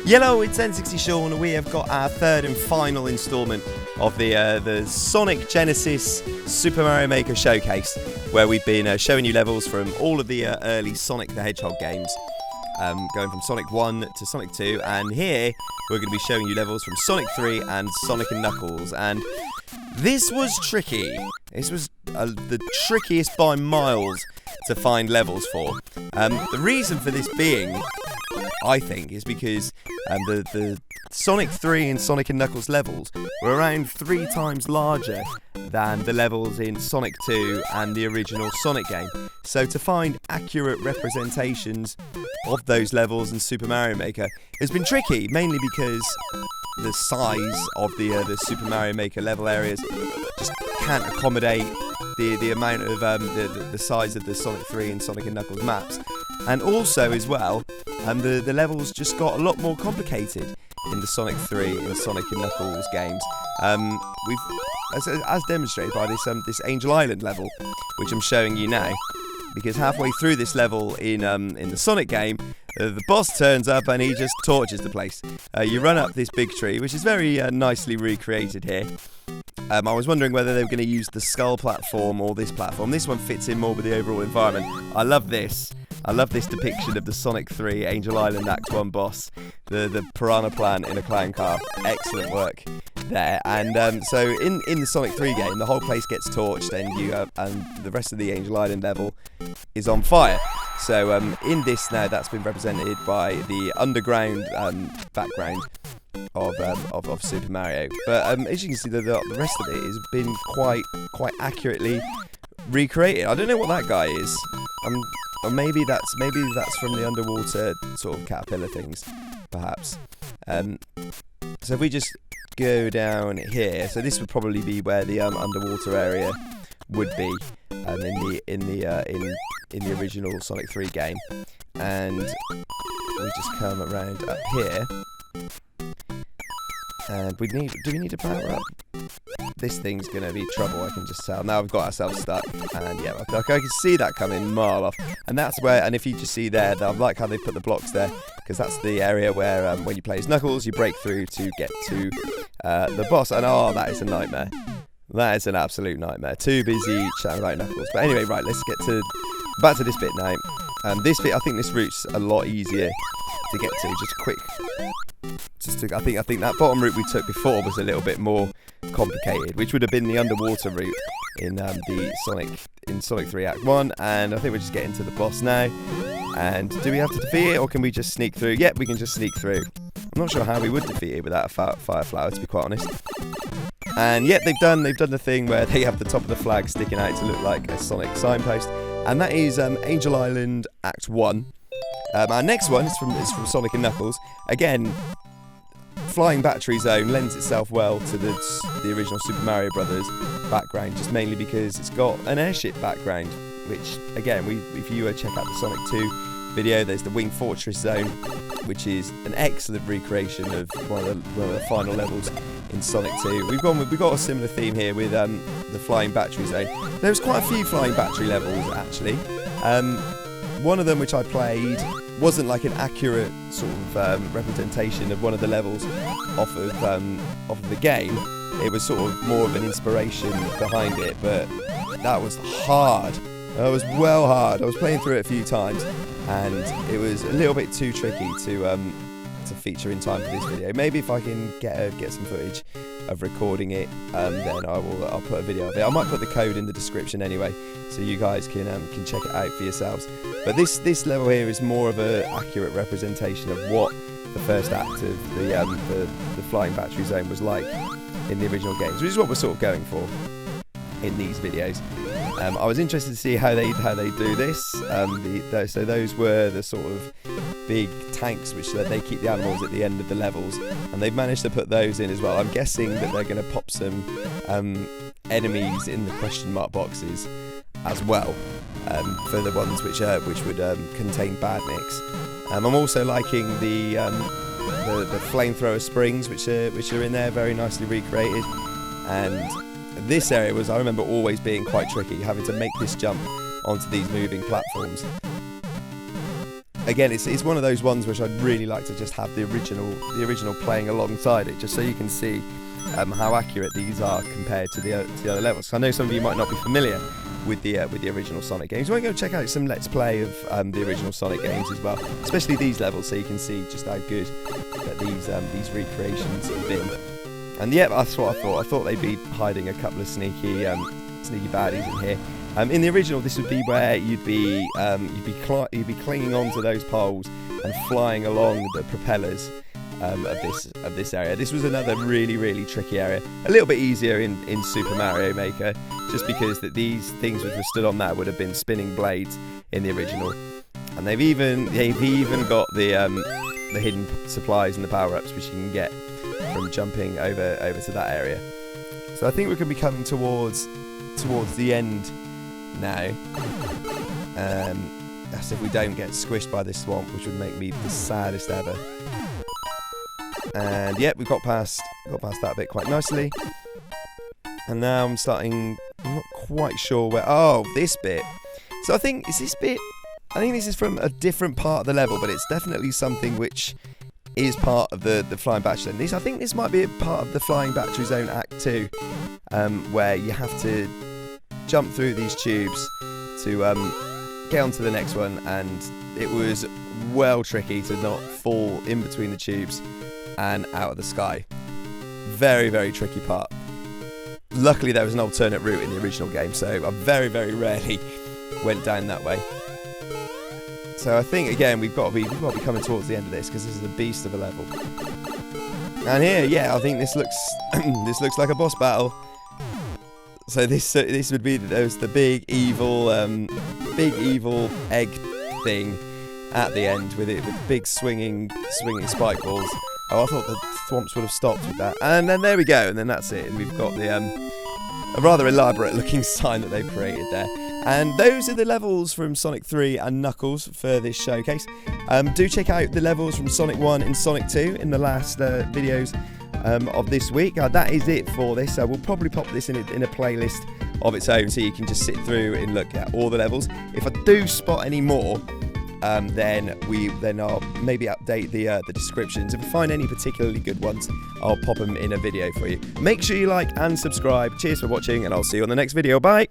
Hello, it's N60 Sean. We have got our third and final instalment of the Sonic Genesis Super Mario Maker Showcase, where we've been showing you levels from all of the early Sonic the Hedgehog games, going from Sonic 1 to Sonic 2, and here we're going to be showing you levels from Sonic 3 and Sonic and Knuckles. And this was tricky. This was the trickiest by miles to find levels for. The reason for this being, I think, is because the Sonic 3 and Sonic and Knuckles levels were around 3 times larger than the levels in Sonic 2 and the original Sonic game. So to find accurate representations of those levels in Super Mario Maker has been tricky, mainly because the size of the Super Mario Maker level areas just can't accommodate the amount of the size of the Sonic 3 and Sonic and Knuckles maps. And also as well, the levels just got a lot more complicated in the Sonic 3 and Sonic and Knuckles games. As demonstrated by this Angel Island level, which I'm showing you now, because halfway through this level in the Sonic game, the boss turns up and he just torches the place. You run up this big tree, which is very nicely recreated here. I was wondering whether they were going to use the skull platform or this platform. This one fits in more with the overall environment. I love this. I love this depiction of the Sonic 3 Angel Island Act 1 boss, the piranha plant in a clown car. Excellent work there. And so in the Sonic 3 game, the whole place gets torched, and and the rest of the Angel Island level is on fire. So in this now, that's been represented by the underground background of Super Mario. But as you can see, the rest of it has been quite accurately recreated. I don't know what that guy is. Or maybe that's from the underwater sort of caterpillar things, perhaps. So if we just go down here, so this would probably be where the underwater area would be in the original Sonic 3 game, and we just come around up here, and do we need to power up? This thing's going to be trouble, I can just tell. Now we've got ourselves stuck, and yeah, I can see that coming a mile off. And that's where, and if you just see there, I like how they put the blocks there, because that's the area where when you play as Knuckles, you break through to get to the boss. And oh, that is a nightmare. That is an absolute nightmare. Too busy chatting about Knuckles. But anyway, right, let's get back to this bit now. This bit, I think this route's a lot easier to get to. I think that bottom route we took before was a little bit more complicated, which would have been the underwater route in Sonic 3 Act 1. And I think we're just getting to the boss now. And do we have to defeat it, or can we just sneak through? Yep, we can just sneak through. I'm not sure how we would defeat it without a fire flower, to be quite honest. And yet they've done the thing where they have the top of the flag sticking out to look like a Sonic signpost, and that is Angel Island Act 1. Our next one is from Sonic and Knuckles. Again, Flying Battery Zone lends itself well to the original Super Mario Brothers background, just mainly because it's got an airship background, which, again, if you check out the Sonic 2 video, there's the Wing Fortress Zone, which is an excellent recreation of one of the final levels in Sonic 2. We've got a similar theme here with the Flying Battery Zone. There's quite a few Flying Battery levels, actually. One of them, which I played, wasn't like an accurate sort of representation of one of the levels off of the game. It was sort of more of an inspiration behind it, but that was hard. That was well hard. I was playing through it a few times, and it was a little bit too tricky to feature in time for this video. Maybe if I can get some footage of recording it, then I'll put a video of it. I might put the code in the description anyway, so you guys can check it out for yourselves. But this level here is more of an accurate representation of what the first act of the Flying Battery Zone was like in the original games, which is what we're sort of going for in these videos. I was interested to see how they do this. So those were the sort of big tanks which they keep the animals at the end of the levels, and they've managed to put those in as well. I'm guessing that they're going to pop some enemies in the question mark boxes as well, for the ones which would contain badniks. I'm also liking the flamethrower springs which are in there, very nicely recreated. And this area I remember always being quite tricky, having to make this jump onto these moving platforms. again, it's one of those ones which I'd really like to just have the original playing alongside it, just so you can see how accurate these are compared to the other levels. So I know some of you might not be familiar with the original Sonic games. You want to go check out some Let's Play of the original Sonic games as well, especially these levels, so you can see just how good that these recreations have been. And yeah, that's what I thought. I thought they'd be hiding a couple of sneaky baddies in here. In the original, this would be where you'd be clinging onto those poles and flying along the propellers of this area. This was another really tricky area. A little bit easier in Super Mario Maker, just because that these things which were stood on that would have been spinning blades in the original. And they've even got the hidden supplies and the power-ups which you can get from jumping over to that area. So I think we're going to be coming towards the end now. That's if we don't get squished by this swamp, which would make me the saddest ever. And yep, we got past that bit quite nicely. And now I'm not quite sure where. Oh, this bit. So I think this is from a different part of the level, but it's definitely something which is part of the Flying Battery Zone. I think this might be a part of the Flying Battery Zone Act 2, where you have to jump through these tubes to get onto the next one, and it was well tricky to not fall in between the tubes and out of the sky. Very tricky part. Luckily there was an alternate route in the original game, so I very rarely went down that way. So I think again we've got to be coming towards the end of this, because this is a beast of a level. And here, yeah, I think this looks like a boss battle. So this would be the big evil egg thing at the end with big swinging spike balls. Oh, I thought the thwomps would have stopped with that. And then there we go, and then that's it. And we've got a rather elaborate looking sign that they've created there. And those are the levels from Sonic 3 and Knuckles for this showcase. Do check out the levels from Sonic 1 and Sonic 2 in the last videos of this week. That is it for this. We'll probably pop this in a playlist of its own, so you can just sit through and look at all the levels. If I do spot any more, then I'll maybe update the descriptions. If I find any particularly good ones, I'll pop them in a video for you. Make sure you like and subscribe. Cheers for watching, and I'll see you on the next video. Bye!